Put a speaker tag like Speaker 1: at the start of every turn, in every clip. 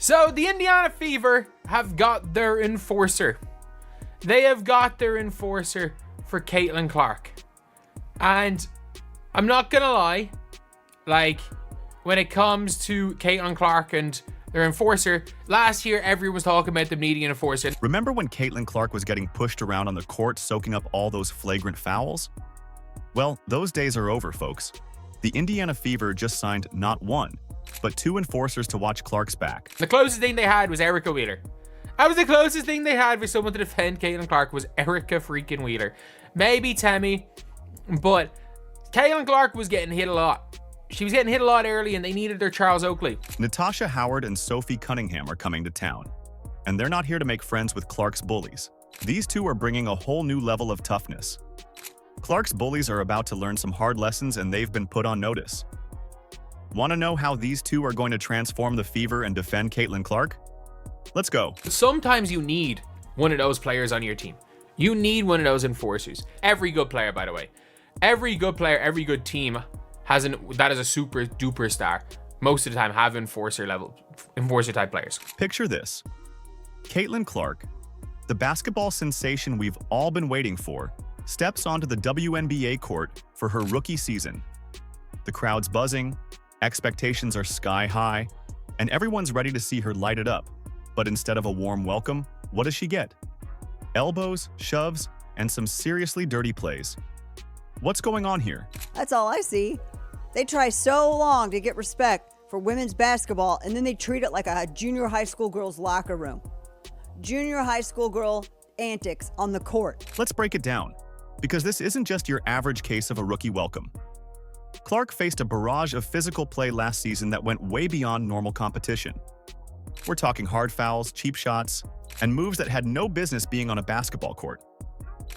Speaker 1: So the Indiana Fever have got their enforcer. They have got their enforcer for Caitlin Clark. And I'm not gonna lie, like, when it comes to Caitlin Clark and their enforcer, last year everyone was talking about them needing an enforcer.
Speaker 2: Remember when Caitlin Clark was getting pushed around on the court, soaking up all those flagrant fouls? Well, those days are over, folks. The Indiana Fever just signed not one, but 2 enforcers to watch Clark's back.
Speaker 1: The closest thing they had was Erica Wheeler. That was the closest thing they had for someone to defend Caitlin Clark, was Erica freaking Wheeler. Maybe Temi, but Caitlin Clark was getting hit a lot. She was getting hit a lot early, and they needed their Charles Oakley.
Speaker 2: Natasha Howard and Sophie Cunningham are coming to town, and they're not here to make friends with Clark's bullies. These 2 are bringing a whole new level of toughness. Clark's bullies are about to learn some hard lessons, and they've been put on notice. Want to know how these 2 are going to transform the Fever and defend Caitlin Clark? Let's go.
Speaker 1: Sometimes you need one of those players on your team. You need one of those enforcers. Every good player, by the way. Every good player, every good team that is a super duper star. Most of the time have enforcer type players.
Speaker 2: Picture this. Caitlin Clark, the basketball sensation we've all been waiting for, steps onto the WNBA court for her rookie season. The crowd's buzzing, expectations are sky high, and everyone's ready to see her light it up. But instead of a warm welcome, what does she get? Elbows, shoves, and some seriously dirty plays. What's going on here?
Speaker 3: That's all I see. They try so long to get respect for women's basketball, and then they treat it like a junior high school girl's locker room. Junior high school girl antics on the court.
Speaker 2: Let's break it down, because this isn't just your average case of a rookie welcome. Clark faced a barrage of physical play last season that went way beyond normal competition. We're talking hard fouls, cheap shots, and moves that had no business being on a basketball court.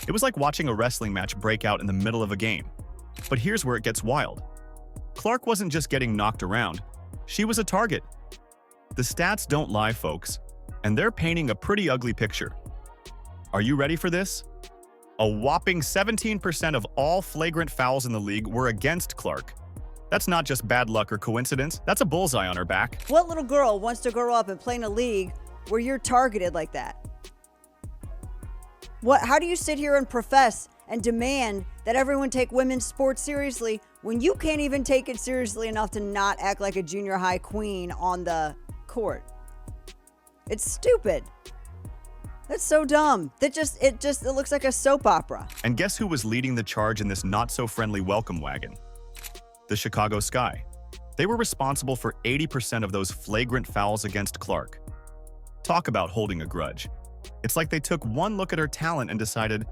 Speaker 2: It was like watching a wrestling match break out in the middle of a game. But here's where it gets wild. Clark wasn't just getting knocked around, she was a target. The stats don't lie, folks, and they're painting a pretty ugly picture. Are you ready for this? A whopping 17% of all flagrant fouls in the league were against Clark. That's not just bad luck or coincidence, that's a bullseye on her back.
Speaker 3: What little girl wants to grow up and play in a league where you're targeted like that? How do you sit here and profess and demand that everyone take women's sports seriously when you can't even take it seriously enough to not act like a junior high queen on the court? It's stupid. That's so dumb. It looks like a soap opera.
Speaker 2: And guess who was leading the charge in this not-so-friendly welcome wagon? The Chicago Sky. They were responsible for 80% of those flagrant fouls against Clark. Talk about holding a grudge. It's like they took one look at her talent and decided,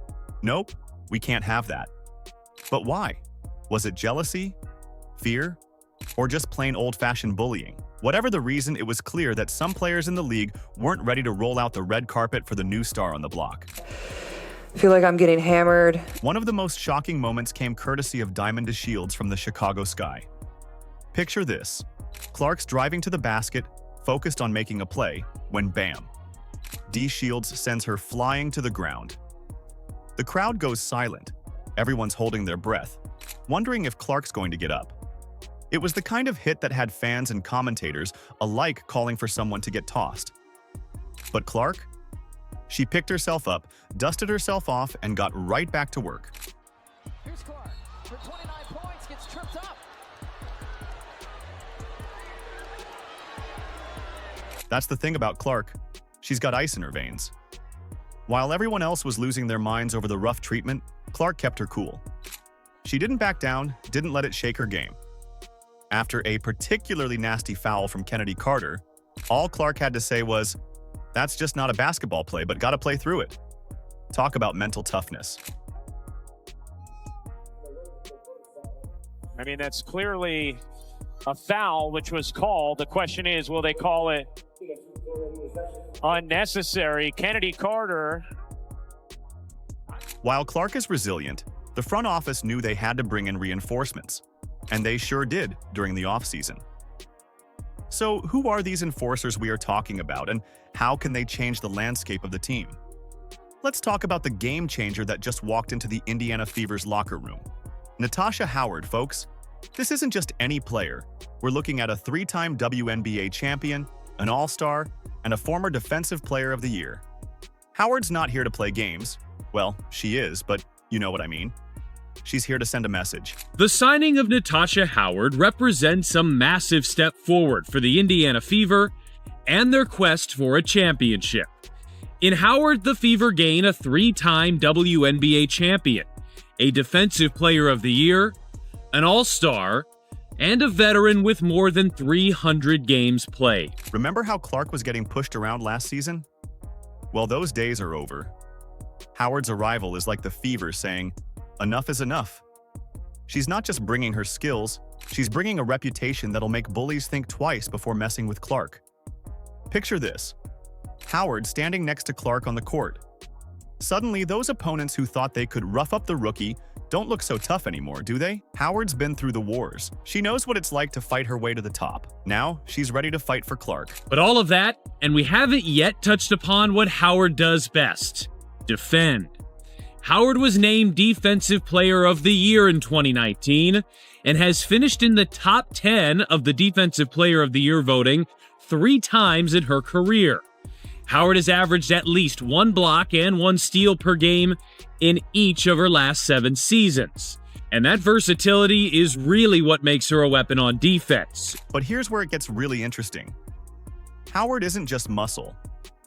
Speaker 2: nope, we can't have that. But why? Was it jealousy, fear, or just plain old-fashioned bullying? Whatever the reason, it was clear that some players in the league weren't ready to roll out the red carpet for the new star on the block.
Speaker 4: I feel like I'm getting hammered.
Speaker 2: One of the most shocking moments came courtesy of Diamond DeShields from the Chicago Sky. Picture this. Clark's driving to the basket, focused on making a play, when bam, DeShields sends her flying to the ground. The crowd goes silent. Everyone's holding their breath, wondering if Clark's going to get up. It was the kind of hit that had fans and commentators alike calling for someone to get tossed. But Clark? She picked herself up, dusted herself off, and got right back to work.
Speaker 5: Here's Clark for 29 points, gets tripped up.
Speaker 2: That's the thing about Clark. She's got ice in her veins. While everyone else was losing their minds over the rough treatment, Clark kept her cool. She didn't back down, didn't let it shake her game. After a particularly nasty foul from Kennedy Carter, all Clark had to say was, "That's just not a basketball play, but gotta play through it." Talk about mental toughness.
Speaker 6: I mean, that's clearly a foul, which was called. The question is, will they call it unnecessary? Kennedy Carter.
Speaker 2: While Clark is resilient, the front office knew they had to bring in reinforcements, and they sure did during the offseason. So who are these enforcers we are talking about, and how can they change the landscape of the team? Let's talk about the game changer that just walked into the Indiana Fever's locker room. Natasha Howard, folks. This isn't just any player. We're looking at a 3-time WNBA champion, an all-star, and a former Defensive Player of the Year. Howard's not here to play games. Well, she is, but you know what I mean. She's here to send a message.
Speaker 7: The signing of Natasha Howard represents a massive step forward for the Indiana Fever and their quest for a championship. In Howard, the Fever gain a 3-time WNBA champion, a Defensive Player of the Year, an All-Star, and a veteran with more than 300 games played.
Speaker 2: Remember how Clark was getting pushed around last season? Well, those days are over. Howard's arrival is like the Fever saying, enough is enough. She's not just bringing her skills, she's bringing a reputation that'll make bullies think twice before messing with Clark. Picture this. Howard standing next to Clark on the court. Suddenly, those opponents who thought they could rough up the rookie don't look so tough anymore, do they? Howard's been through the wars. She knows what it's like to fight her way to the top. Now, she's ready to fight for Clark.
Speaker 7: But all of that, and we haven't yet touched upon what Howard does best: defend. Howard was named Defensive Player of the Year in 2019 and has finished in the top 10 of the Defensive Player of the Year voting 3 times in her career. Howard has averaged at least 1 block and 1 steal per game in each of her last 7 seasons. And that versatility is really what makes her a weapon on defense.
Speaker 2: But here's where it gets really interesting. Howard isn't just muscle.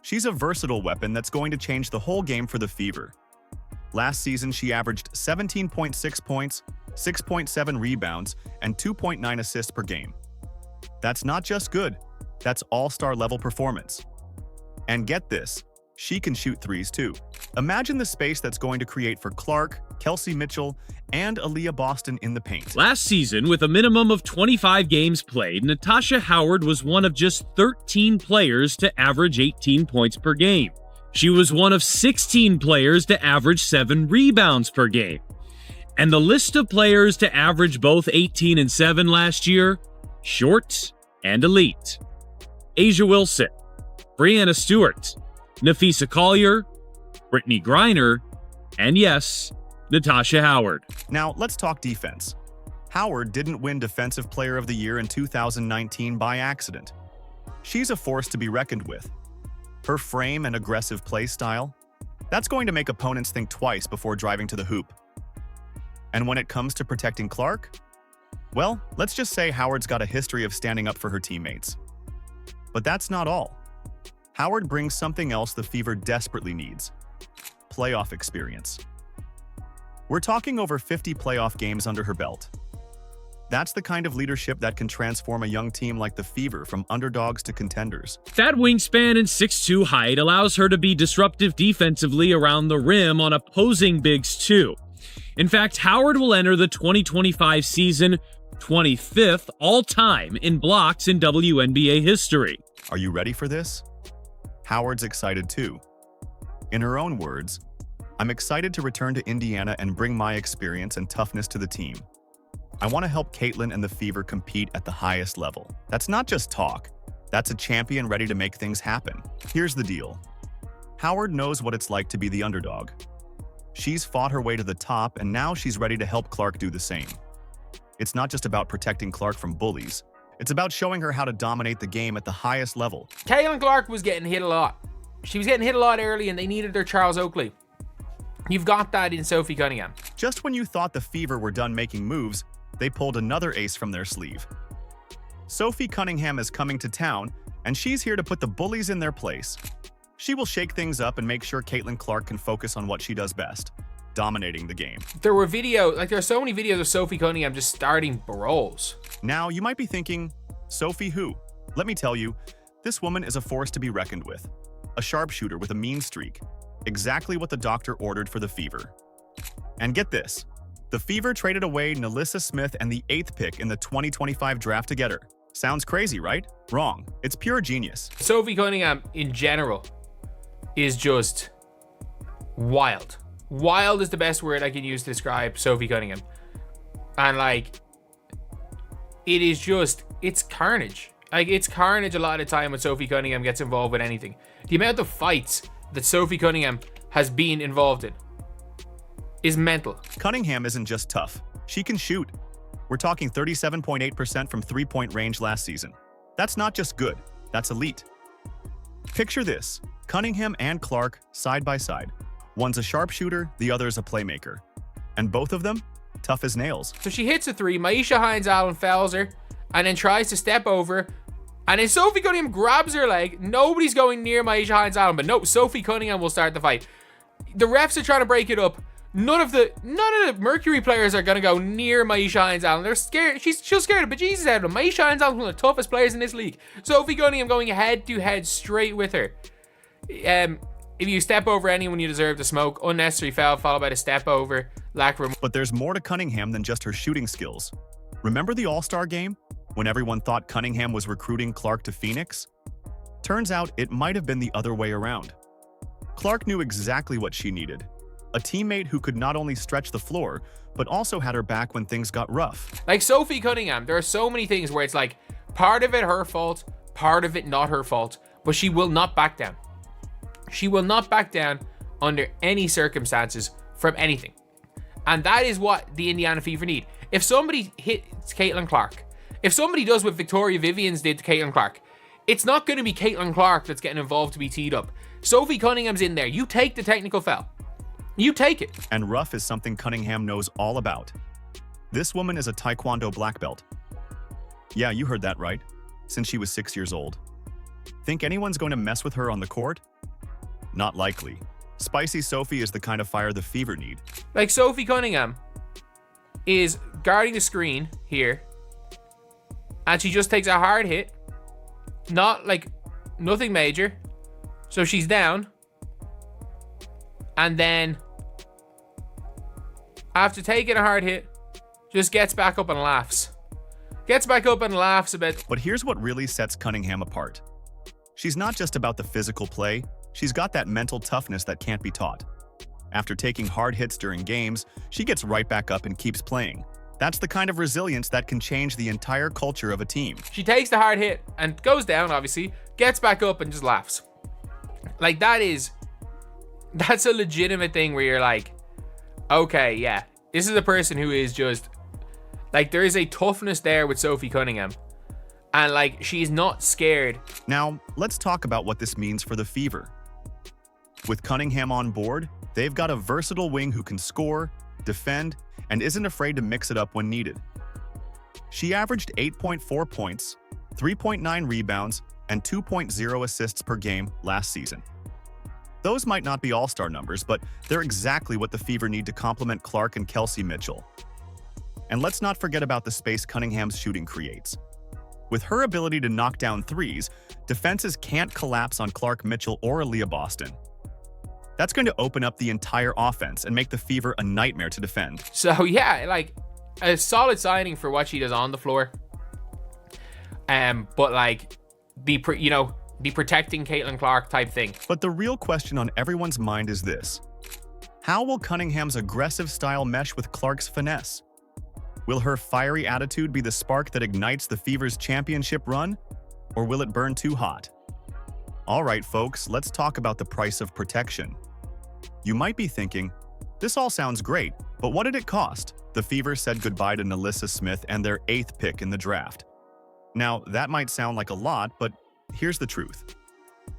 Speaker 2: She's a versatile weapon that's going to change the whole game for the Fever. Last season, she averaged 17.6 points, 6.7 rebounds, and 2.9 assists per game. That's not just good, that's all-star level performance. And get this, she can shoot threes too. Imagine the space that's going to create for Clark, Kelsey Mitchell, and Aaliyah Boston in the paint.
Speaker 7: Last season, with a minimum of 25 games played, Natasha Howard was one of just 13 players to average 18 points per game. She was one of 16 players to average 7 rebounds per game. And the list of players to average both 18 and 7 last year, short and elite. A'ja Wilson, Breanna Stewart, Napheesa Collier, Brittany Griner, and yes, Natasha Howard.
Speaker 2: Now, let's talk defense. Howard didn't win Defensive Player of the Year in 2019 by accident. She's a force to be reckoned with. Her frame and aggressive play style, that's going to make opponents think twice before driving to the hoop. And when it comes to protecting Clark, well, let's just say Howard's got a history of standing up for her teammates. But that's not all. Howard brings something else the Fever desperately needs: playoff experience. We're talking over 50 playoff games under her belt. That's the kind of leadership that can transform a young team like the Fever from underdogs to contenders.
Speaker 7: That wingspan and 6'2" height allows her to be disruptive defensively around the rim on opposing bigs too. In fact, Howard will enter the 2025 season 25th all-time in blocks in WNBA history.
Speaker 2: Are you ready for this? Howard's excited too. In her own words, "I'm excited to return to Indiana and bring my experience and toughness to the team. I want to help Caitlin and the Fever compete at the highest level." That's not just talk. That's a champion ready to make things happen. Here's the deal. Howard knows what it's like to be the underdog. She's fought her way to the top, and now she's ready to help Clark do the same. It's not just about protecting Clark from bullies. It's about showing her how to dominate the game at the highest level.
Speaker 1: Caitlin Clark was getting hit a lot. She was getting hit a lot early, and they needed their Charles Oakley. You've got that in Sophie Cunningham.
Speaker 2: Just when you thought the Fever were done making moves, they pulled another ace from their sleeve. Sophie Cunningham is coming to town, and she's here to put the bullies in their place. She will shake things up and make sure Caitlin Clark can focus on what she does best: dominating the game.
Speaker 1: There are so many videos of Sophie Cunningham just starting brawls.
Speaker 2: Now, you might be thinking, Sophie who? Let me tell you, this woman is a force to be reckoned with. A sharpshooter with a mean streak. Exactly what the doctor ordered for the Fever. And get this, the Fever traded away Nalissa Smith and the 8th pick in the 2025 draft to get her. Sounds crazy, right? Wrong. It's pure genius.
Speaker 1: Sophie Cunningham, in general, is just wild. Wild is the best word I can use to describe Sophie Cunningham. And it's carnage. It's carnage a lot of the time when Sophie Cunningham gets involved with anything. The amount of fights that Sophie Cunningham has been involved in is mental.
Speaker 2: Cunningham isn't just tough. She can shoot. We're talking 37.8% from three-point range last season. That's not just good. That's elite. Picture this, Cunningham and Clark side by side. One's a sharpshooter, the other's a playmaker. And both of them, tough as nails.
Speaker 1: So she hits a three, Maisha Hines-Allen fouls her, and then tries to step over, and then Sophie Cunningham grabs her leg. Nobody's going near Maisha Hines-Allen, but no, Sophie Cunningham will start the fight. The refs are trying to break it up. None of the Mercury players are going to go near Maisha Hines-Allen. They're scared. She'll scare the bejesus out of them. Maisha Hines-Allen is one of the toughest players in this league. Sophie Cunningham going head to head straight with her. If you step over anyone, you deserve to smoke. Unnecessary foul followed by the step over. Lack of
Speaker 2: But there's more to Cunningham than just her shooting skills. Remember the All-Star game? When everyone thought Cunningham was recruiting Clark to Phoenix? Turns out it might have been the other way around. Clark knew exactly what she needed. A teammate who could not only stretch the floor, but also had her back when things got rough.
Speaker 1: Like Sophie Cunningham, there are so many things where it's like, part of it her fault, part of it not her fault, but she will not back down. She will not back down under any circumstances from anything. And that is what the Indiana Fever need. If somebody hits Caitlin Clark, if somebody does what Victoria Vivians did to Caitlin Clark, it's not going to be Caitlin Clark that's getting involved to be teed up. Sophie Cunningham's in there. You take the technical foul. You take it.
Speaker 2: And rough is something Cunningham knows all about. This woman is a Taekwondo black belt. Yeah, you heard that right. Since she was 6 years old. Think anyone's going to mess with her on the court? Not likely. Spicy Sophie is the kind of fire the Fever need.
Speaker 1: Like Sophie Cunningham is guarding the screen here, and she just takes a hard hit. Not like nothing major. So she's down. And then after taking a hard hit, just gets back up and laughs. Gets back up and laughs a bit.
Speaker 2: But here's what really sets Cunningham apart. She's not just about the physical play, she's got that mental toughness that can't be taught. After taking hard hits during games, she gets right back up and keeps playing. That's the kind of resilience that can change the entire culture of a team.
Speaker 1: She takes the hard hit and goes down, obviously, gets back up and just laughs. Like that's a legitimate thing where you're like, okay, yeah, this is a person who is just, like, there is a toughness there with Sophie Cunningham. And, like, she's not scared.
Speaker 2: Now, let's talk about what this means for the Fever. With Cunningham on board, they've got a versatile wing who can score, defend, and isn't afraid to mix it up when needed. She averaged 8.4 points, 3.9 rebounds, and 2.0 assists per game last season. Those might not be all-star numbers, but they're exactly what the Fever need to complement Clark and Kelsey Mitchell. And let's not forget about the space Cunningham's shooting creates. With her ability to knock down threes, defenses can't collapse on Clark Mitchell or Aaliyah Boston. That's going to open up the entire offense and make the Fever a nightmare to defend.
Speaker 1: So yeah, like, a solid signing for what she does on the floor. But like, be protecting Caitlin Clark type thing.
Speaker 2: But the real question on everyone's mind is this. How will Cunningham's aggressive style mesh with Clark's finesse? Will her fiery attitude be the spark that ignites the Fever's championship run? Or will it burn too hot? All right, folks, let's talk about the price of protection. You might be thinking, this all sounds great, but what did it cost? The Fever said goodbye to Natasha Smith and their 8th pick in the draft. Now, that might sound like a lot, but here's the truth.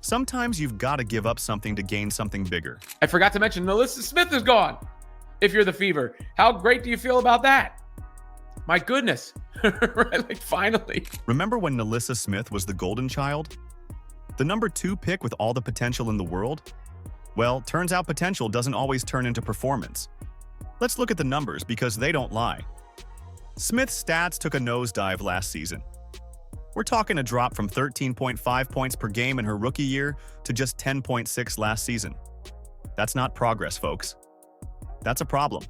Speaker 2: Sometimes you've got to give up something to gain something bigger.
Speaker 8: I forgot to mention Natasha Smith is gone. If you're the Fever, how great do you feel about that? My goodness. Right, like, finally.
Speaker 2: Remember when Natasha Smith was the golden child? The number 2 pick with all the potential in the world? Well, turns out potential doesn't always turn into performance. Let's look at the numbers because they don't lie. Smith's stats took a nosedive last season. We're talking a drop from 13.5 points per game in her rookie year to just 10.6 last season. That's not progress, folks. That's a problem.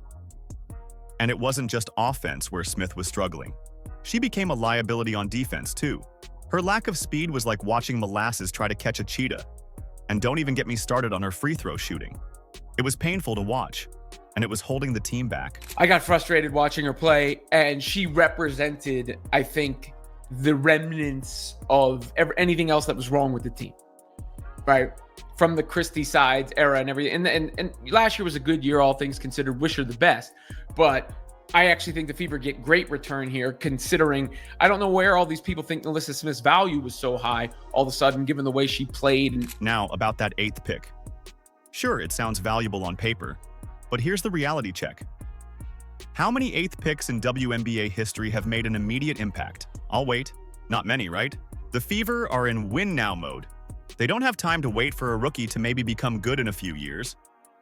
Speaker 2: And it wasn't just offense where Smith was struggling. She became a liability on defense, too. Her lack of speed was like watching molasses try to catch a cheetah. And don't even get me started on her free throw shooting. It was painful to watch, and it was holding the team back.
Speaker 8: I got frustrated watching her play, and she represented, I think, the remnants of anything else that was wrong with the team, right? From the Christie Sides era and everything. And last year was a good year, all things considered. Wish her the best. But I actually think the Fever get great return here, considering I don't know where all these people think Alyssa Smith's value was so high all of a sudden, given the way she played.
Speaker 2: Now, about that 8th pick. Sure, it sounds valuable on paper, but here's the reality check. How many 8th picks in WNBA history have made an immediate impact? I'll wait. Not many, right? The Fever are in win-now mode. They don't have time to wait for a rookie to maybe become good in a few years.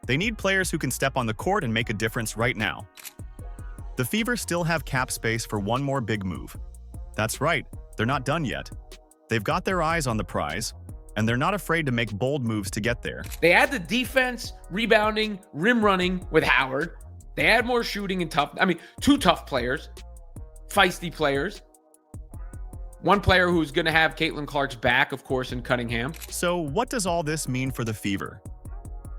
Speaker 2: They need players who can step on the court and make a difference right now. The Fever still have cap space for one more big move. That's right, they're not done yet. They've got their eyes on the prize, and they're not afraid to make bold moves to get there.
Speaker 8: They add the defense, rebounding, rim running with Howard. They add more shooting and two tough players, feisty players. One player who's going to have Caitlin Clark's back, of course, in Cunningham.
Speaker 2: So what does all this mean for the Fever?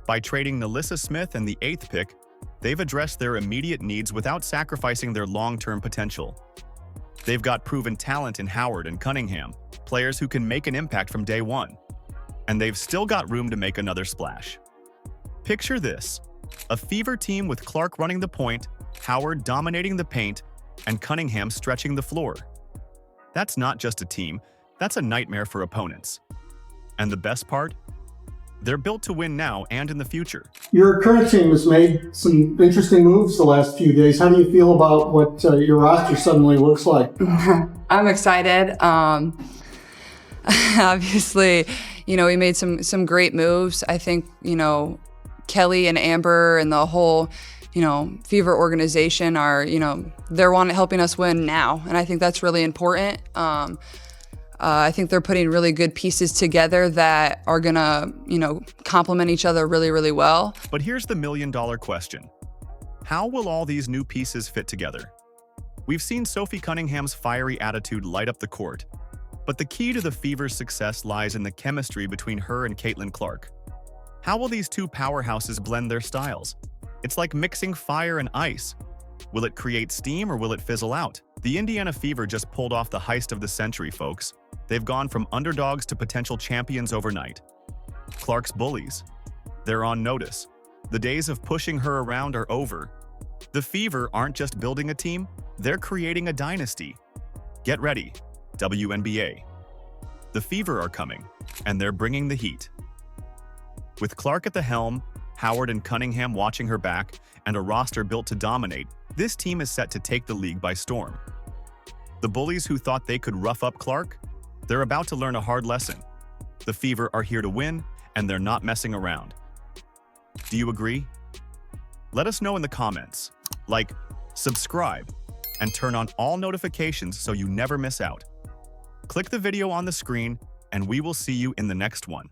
Speaker 2: By trading Alyssa Smith and the 8th pick, they've addressed their immediate needs without sacrificing their long-term potential. They've got proven talent in Howard and Cunningham, players who can make an impact from day one. And they've still got room to make another splash. Picture this: a Fever team with Clark running the point, Howard dominating the paint, and Cunningham stretching the floor. That's not just a team, that's a nightmare for opponents. And the best part? They're built to win now and in the future.
Speaker 9: Your current team has made some interesting moves the last few days. How do you feel about what your roster suddenly looks like?
Speaker 4: I'm excited. Obviously, we made some great moves. I think, Kelly and Amber and the whole, Fever organization are, they're helping us win now. And I think that's really important. I think they're putting really good pieces together that are gonna, complement each other really, really well.
Speaker 2: But here's the million-dollar question. How will all these new pieces fit together? We've seen Sophie Cunningham's fiery attitude light up the court, but the key to the Fever's success lies in the chemistry between her and Caitlin Clark. How will these two powerhouses blend their styles? It's like mixing fire and ice. Will it create steam or will it fizzle out? The Indiana Fever just pulled off the heist of the century, folks. They've gone from underdogs to potential champions overnight. Clark's Bullies. They're on notice. The days of pushing her around are over. The Fever aren't just building a team, they're creating a dynasty. Get ready, WNBA. The Fever are coming, and they're bringing the heat. With Clark at the helm, Howard and Cunningham watching her back, and a roster built to dominate, this team is set to take the league by storm. The Bullies who thought they could rough up Clark? They're about to learn a hard lesson. The Fever are here to win, and they're not messing around. Do you agree? Let us know in the comments. Like, subscribe, and turn on all notifications so you never miss out. Click the video on the screen, and we will see you in the next one.